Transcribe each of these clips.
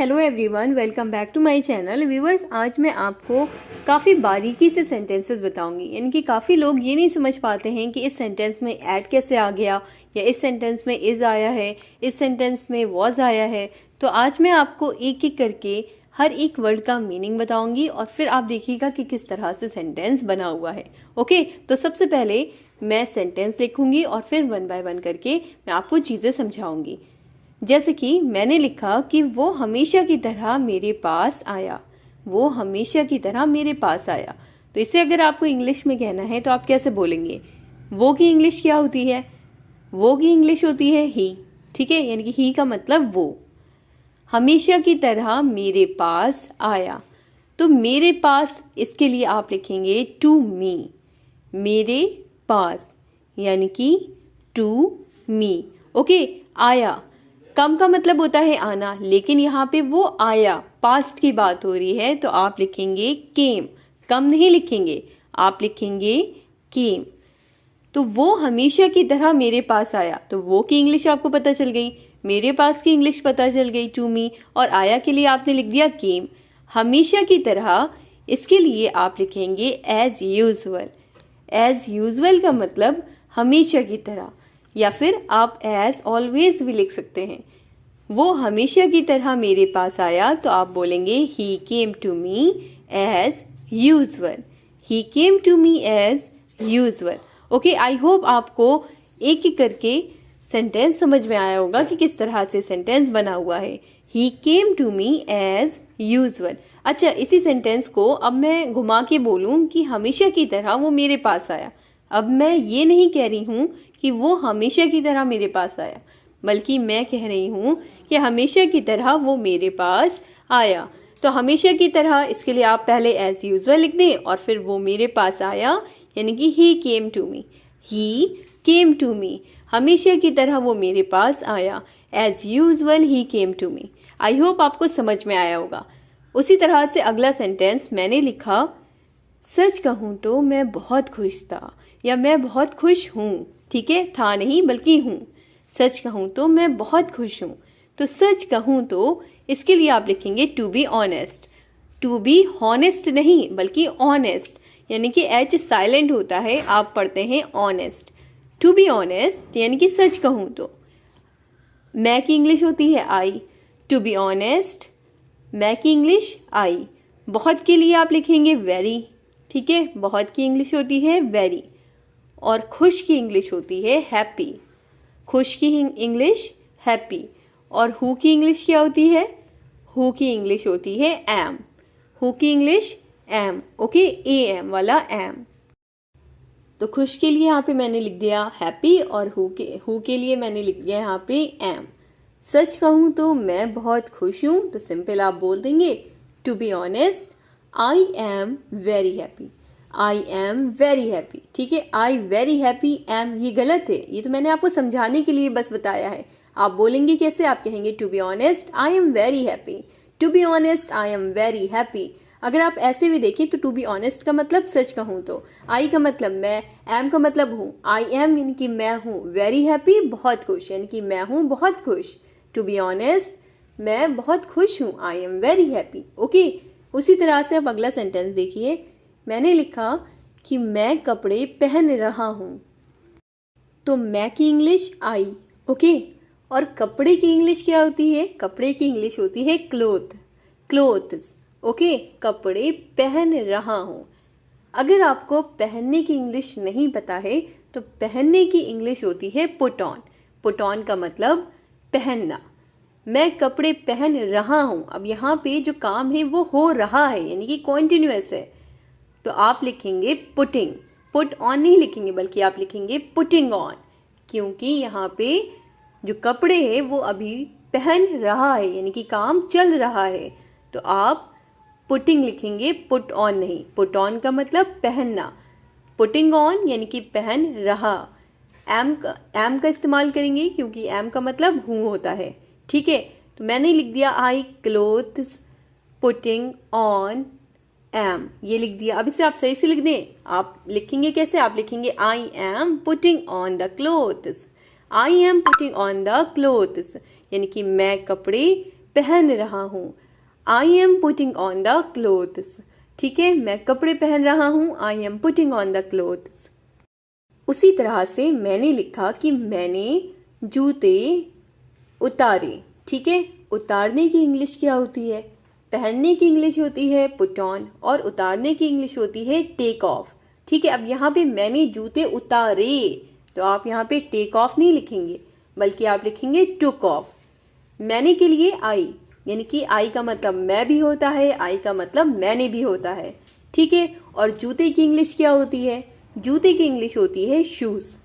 Hello everyone, welcome back to my channel. Viewers, आज मैं आपको काफ़ी बारीकी से सेंटेंसेस बताऊंगी। यानी कि काफ़ी लोग ये नहीं समझ पाते हैं कि इस सेंटेंस में ऐड कैसे आ गया, या इस सेंटेंस में इज़ आया है, इस सेंटेंस में वॉज आया है। तो आज मैं आपको एक एक करके हर एक वर्ड का मीनिंग बताऊंगी और फिर आप देखिएगा कि किस तरह से सेंटेंस बना हुआ है। ओके, तो सबसे पहले मैं सेंटेंस लिखूंगी और फिर वन बाय वन करके मैं आपको चीज़ें समझाऊंगी। जैसे कि मैंने लिखा कि वो हमेशा की तरह मेरे पास आया। वो हमेशा की तरह मेरे पास आया। तो इसे अगर आपको इंग्लिश में कहना है तो आप कैसे बोलेंगे? वो की इंग्लिश क्या होती है? वो की इंग्लिश होती है ही। ठीक है, यानी कि ही का मतलब वो। हमेशा की तरह मेरे पास आया, तो मेरे पास इसके लिए आप लिखेंगे टू मी। मेरे पास यानी कि टू मी। ओके, आया कम का मतलब होता है आना, लेकिन यहाँ पे वो आया, पास्ट की बात हो रही है, तो आप लिखेंगे केम। कम नहीं लिखेंगे, आप लिखेंगे केम। तो वो हमेशा की तरह मेरे पास आया, तो वो की इंग्लिश आपको पता चल गई, मेरे पास की इंग्लिश पता चल गई टू मी, और आया के लिए आपने लिख दिया केम। हमेशा की तरह इसके लिए आप लिखेंगे एज यूजुअल। एज यूजुअल का मतलब हमेशा की तरह, या फिर आप एज ऑलवेज भी लिख सकते हैं। वो हमेशा की तरह मेरे पास आया, तो आप बोलेंगे he came to me as usual. He came to me as usual. Okay, I hope आपको एक एक करके सेंटेंस समझ में आया होगा कि किस तरह से सेंटेंस बना हुआ है। He came to me as usual. अच्छा, इसी सेंटेंस को अब मैं घुमा के बोलूं कि हमेशा की तरह वो मेरे पास आया। अब मैं ये नहीं कह रही हूं कि वो हमेशा की तरह मेरे पास आया, बल्कि मैं कह रही हूं कि हमेशा की तरह वो मेरे पास आया। तो हमेशा की तरह इसके लिए आप पहले एज यूजुअल लिख दें और फिर वो मेरे पास आया, यानी कि ही came to me. He came to मी, हमेशा की तरह वो मेरे पास आया। As usual he came to me. I hope आपको समझ में आया होगा। उसी तरह से अगला सेंटेंस मैंने लिखा, सच कहूं तो मैं बहुत खुश था, या मैं बहुत खुश हूं। ठीक है, था नहीं बल्कि हूं। सच कहूं तो मैं बहुत खुश हूं। तो सच कहूं तो इसके लिए आप लिखेंगे to be honest. To be honest नहीं बल्कि ऑनेस्ट, यानी कि एच साइलेंट होता है, आप पढ़ते हैं ऑनेस्ट। टू बी ऑनेस्ट यानी कि सच कहूं तो। मैं की इंग्लिश होती है आई। टू बी ऑनेस्ट, मैं की इंग्लिश आई। बहुत के लिए आप लिखेंगे वेरी। ठीक है, बहुत की इंग्लिश होती है वेरी। और खुश की इंग्लिश होती है हैप्पी। खुश की इंग्लिश हैप्पी। और हु की इंग्लिश क्या होती है? हु की इंग्लिश होती है एम। हु की English am. Okay, A M वाला एम। तो खुश के लिए यहाँ पे मैंने लिख दिया हैप्पी, और हु के लिए मैंने लिख दिया यहाँ पे एम। सच कहूँ तो मैं बहुत खुश हूँ, तो सिंपल आप बोल देंगे to be honest I am very happy. I am very happy. ठीक है, आई वेरी हैप्पी एम ये गलत है, ये तो मैंने आपको समझाने के लिए बस बताया है। आप बोलेंगे कैसे? आप कहेंगे to be honest I am very happy. To be honest I am very happy. अगर आप ऐसे भी देखें तो टू बी ऑनेस्ट का मतलब सच कहूं तो, आई का मतलब मैं, एम का मतलब हूं। आई एम यानी कि मैं हूं, वेरी हैप्पी बहुत खुश यानी कि मैं हूं बहुत खुश। टू बी ऑनेस्ट मैं बहुत खुश हूं, आई एम वेरी हैप्पी। ओके, उसी तरह से अब अगला सेंटेंस देखिए। मैंने लिखा कि मैं कपड़े पहन रहा हूं, तो मैं की इंग्लिश आई। ओके, और कपड़े की इंग्लिश क्या होती है? कपड़े की इंग्लिश होती है क्लोथ। क्लोथ्स। ओके, कपड़े पहन रहा हूं। अगर आपको पहनने की इंग्लिश नहीं पता है तो पहनने की इंग्लिश होती है पुट ऑन। पुट ऑन का मतलब पहनना। मैं कपड़े पहन रहा हूं, अब यहाँ पे जो काम है वो हो रहा है, यानी कि कॉन्टिन्यूअस है, तो आप लिखेंगे पुटिंग। पुट ऑन नहीं लिखेंगे बल्कि आप लिखेंगे पुटिंग ऑन, क्योंकि यहाँ पे जो कपड़े हैं वो अभी पहन रहा है, यानी कि काम चल रहा है, तो आप पुटिंग लिखेंगे, पुट ऑन नहीं। पुट ऑन का मतलब पहनना, पुटिंग ऑन यानी कि पहन रहा। एम का इस्तेमाल करेंगे क्योंकि एम का मतलब हूँ होता है। ठीक है, तो मैंने लिख दिया आई क्लोथ्स पुटिंग ऑन एम, ये लिख दिया। अब इसे आप सही से लिख दें। आप लिखेंगे कैसे? आप लिखेंगे I am putting on the clothes. I am putting on the clothes यानी कि मैं कपड़े पहन रहा हूँ। I am putting on the clothes. ठीक है, मैं कपड़े पहन रहा हूँ। I am putting on the clothes. उसी तरह से मैंने लिखा कि मैंने जूते उतारे। ठीक है, उतारने की इंग्लिश क्या होती है? पहनने की इंग्लिश होती है पुट ऑन और उतारने की इंग्लिश होती है टेक ऑफ। ठीक है, अब यहाँ पे मैंने जूते उतारे तो आप यहाँ पे टेक ऑफ नहीं लिखेंगे बल्कि आप लिखेंगे टुक ऑफ। मैंने के लिए आई, यानी कि आई का मतलब मैं भी होता है, आई का मतलब मैंने भी होता है। ठीक है, और जूते की इंग्लिश क्या होती है? जूते की इंग्लिश होती है शूज।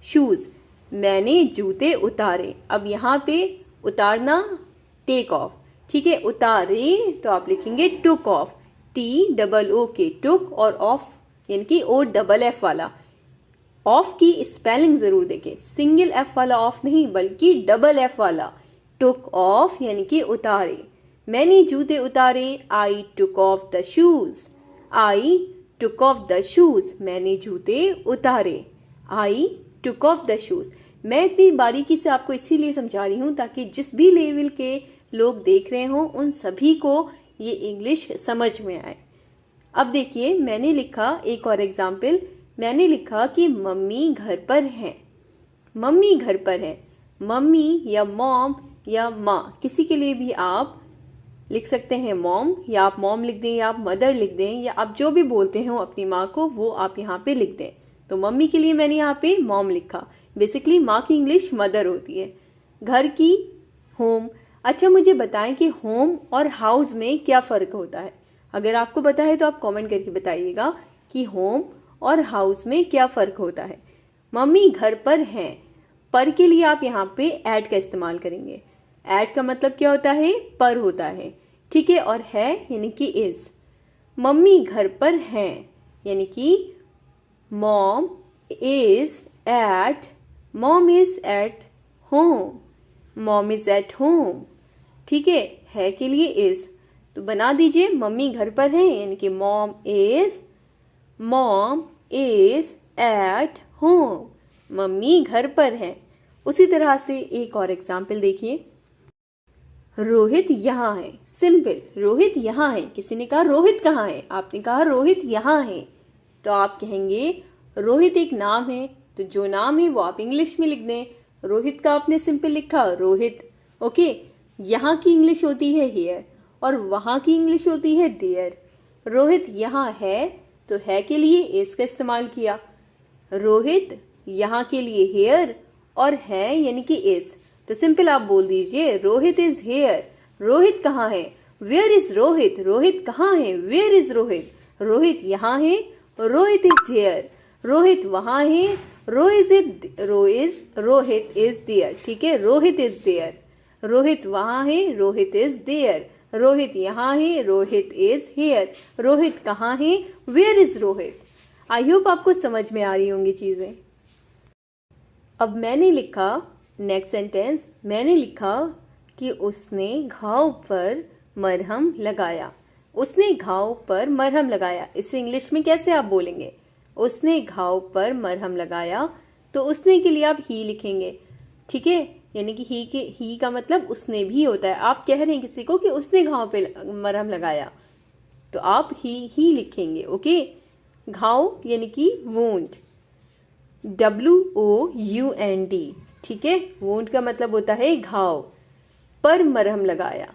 शूज, मैंने जूते उतारे। अब यहाँ पे उतारना टेक ऑफ। ठीक है, उतारे तो आप लिखेंगे टुक ऑफ, TOO टुक, और ऑफ यानी कि OFF वाला। ऑफ की स्पेलिंग जरूर देखें, सिंगल एफ वाला ऑफ नहीं बल्कि डबल एफ वाला। टुक ऑफ यानी कि उतारे। मैंने जूते उतारे, I took off the shoes. I took off the shoes, मैंने जूते उतारे। I took off the shoes. मैं इतनी बारीकी से आपको इसीलिए समझा रही हूँ ताकि जिस भी लेवल के लोग देख रहे हों उन सभी को ये इंग्लिश समझ में आए। अब देखिए, मैंने लिखा एक और एग्जाम्पल। मैंने लिखा कि मम्मी घर पर हैं। मम्मी घर पर है। मम्मी या मॉम या माँ, किसी के लिए भी आप लिख सकते हैं मॉम, या आप मॉम लिख दें या आप मदर लिख दें, या आप जो भी बोलते हो अपनी माँ को वो आप यहाँ पे लिख दें। तो मम्मी के लिए मैंने यहाँ पे मॉम लिखा। बेसिकली माँ की इंग्लिश मदर होती है। घर की होम। अच्छा, मुझे बताएं कि होम और हाउस में क्या फ़र्क होता है? अगर आपको पता है तो आप कमेंट करके बताइएगा कि होम और हाउस में क्या फ़र्क होता है। मम्मी घर पर हैं, पर के लिए आप यहाँ पे ऐड का इस्तेमाल करेंगे। ऐड का मतलब क्या होता है? पर होता है। ठीक है, और है यानी कि इज़। मम्मी घर पर हैं यानी कि mom is at home. Mom is at home. ठीक है के लिए इज़ तो बना दीजिए मम्मी घर पर हैं यानी कि mom is at home. Mummy घर पर है। उसी तरह से एक और एग्जाम्पल देखिए। रोहित यहाँ है। सिंपल, रोहित यहाँ है। किसी ने कहा रोहित कहाँ है? आपने कहा रोहित यहाँ है, तो आप कहेंगे रोहित एक नाम है, तो जो नाम है वो आप इंग्लिश में लिख दें। रोहित का आपने सिंपल लिखा रोहित। ओके, यहाँ की इंग्लिश होती है हियर और वहाँ की इंग्लिश होती है देयर। रोहित यहाँ है तो है के लिए इज का इस्तेमाल किया। रोहित यहाँ के लिए हेयर और है यानी कि इज, तो सिंपल आप बोल दीजिए रोहित इज हेयर। रोहित कहाँ है? Where is Rohit? रोहित कहाँ है? Where is Rohit? रोहित यहाँ है, रोहित इज हेयर। रोहित वहाँ है, रोहित इज देयर। ठीक है, रोहित इज देयर। रोहित वहाँ है, रोहित इज देयर। रोहित यहाँ है, रोहित इज हेयर। रोहित कहाँ है? Where is Rohit? I hope आपको समझ में आ रही होंगी चीजें। अब मैंने लिखा नेक्स्ट सेंटेंस। मैंने लिखा कि उसने घाव पर मरहम लगाया। उसने घाव पर मरहम लगाया, इसे इंग्लिश में कैसे आप बोलेंगे? उसने घाव पर मरहम लगाया, तो उसने के लिए आप ही लिखेंगे। ठीक है, यानी कि ही का मतलब उसने भी होता है। आप कह रहे हैं किसी को कि उसने घाव पे मरहम लगाया, तो आप ही लिखेंगे। ओके, घाव यानी कि वुंड, WOUND। ठीक है, वुंड का मतलब होता है घाव। पर मरहम लगाया,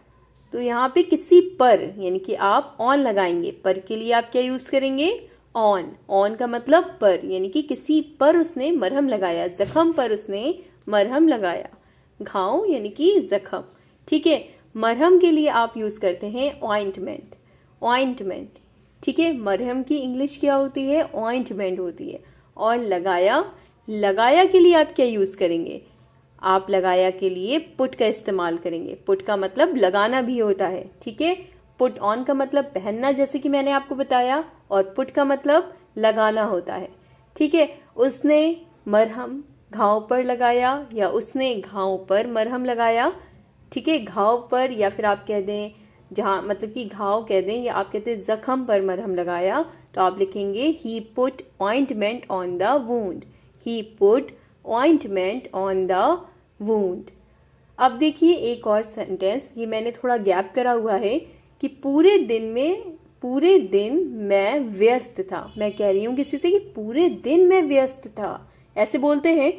तो यहाँ पे किसी पर यानी कि आप ऑन लगाएंगे। पर के लिए आप क्या यूज करेंगे? ऑन। ऑन का मतलब पर, यानी कि किसी पर उसने मरहम लगाया, जख्म पर उसने मरहम लगाया। घाव यानी कि जख्म। ठीक है, मरहम के लिए आप यूज करते हैं ऑइंटमेंट। ऑइंटमेंट। ठीक है, मरहम की इंग्लिश क्या होती है? ऑइंटमेंट होती है। और लगाया, लगाया के लिए आप क्या यूज करेंगे? आप लगाया के लिए पुट का इस्तेमाल करेंगे। पुट का मतलब लगाना भी होता है। ठीक है, पुट ऑन का मतलब पहनना, जैसे कि मैंने आपको बताया, और पुट का मतलब लगाना होता है। ठीक है, उसने मरहम घाव पर लगाया या उसने घाव पर मरहम लगाया। ठीक है, घाव पर, या फिर आप कह दें जहाँ मतलब कि घाव कह दें, या आप कहते हैं जख्म पर मरहम लगाया, तो आप लिखेंगे he put ointment on the wound. He put ointment on the wound. अब देखिए एक और सेंटेंस, ये मैंने थोड़ा गैप करा हुआ है कि पूरे दिन मैं व्यस्त था। मैं कह रही हूँ किसी से कि पूरे दिन मैं व्यस्त था, ऐसे बोलते हैं,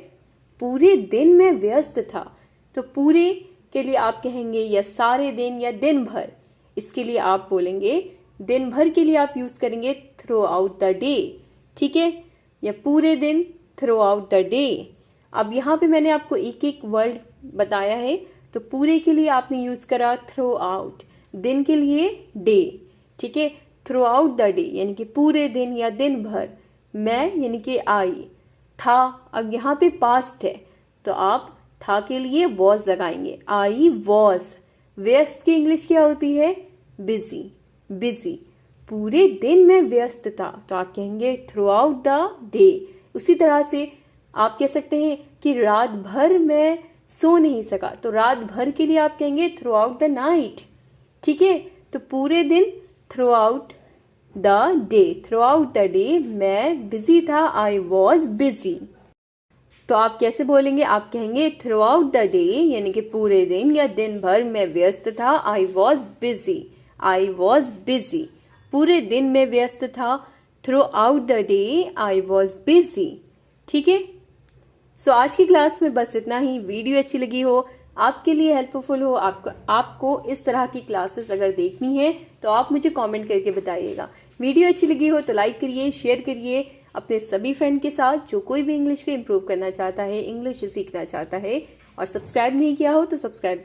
पूरे दिन मैं व्यस्त था। तो पूरे के लिए आप कहेंगे या सारे दिन या दिन भर। इसके लिए आप बोलेंगे, दिन भर के लिए आप यूज करेंगे थ्रू आउट द डे, ठीक है, या पूरे दिन, थ्रू आउट द डे। अब यहाँ पे मैंने आपको एक एक वर्ड बताया है। तो पूरे के लिए आपने यूज करा थ्रू आउट, दिन के लिए डे, ठीक है, थ्रू आउट द डे यानी कि पूरे दिन या दिन भर, मैं यानी कि आई, था। अब यहाँ पे पास्ट है तो आप था के लिए वॉज लगाएंगे, आई वॉज। व्यस्त की इंग्लिश क्या होती है? Busy, busy. पूरे दिन में व्यस्त था तो आप कहेंगे थ्रू आउट द डे। उसी तरह से आप कह सकते हैं कि रात भर मैं सो नहीं सका, तो रात भर के लिए आप कहेंगे थ्रू आउट द नाइट, ठीक है। तो पूरे दिन, through out the day, through out the day मैं बिजी था, आई वॉज बिजी। तो आप कैसे बोलेंगे? आप कहेंगे थ्रू आउट द डे यानी कि पूरे दिन या दिन भर मैं व्यस्त था, I was busy, I was busy. पूरे दिन में व्यस्त था, through out the day I was busy, ठीक है। सो आज की क्लास में बस इतना ही। वीडियो अच्छी लगी हो, आपके लिए हेल्पफुल हो, आपको इस तरह की क्लासेस अगर देखनी है तो आप मुझे कमेंट करके बताइएगा। वीडियो अच्छी लगी हो तो लाइक करिए, शेयर करिए अपने सभी फ्रेंड के साथ जो कोई भी इंग्लिश को इम्प्रूव करना चाहता है, इंग्लिश सीखना चाहता है। और सब्सक्राइब नहीं किया हो तो सब्सक्राइब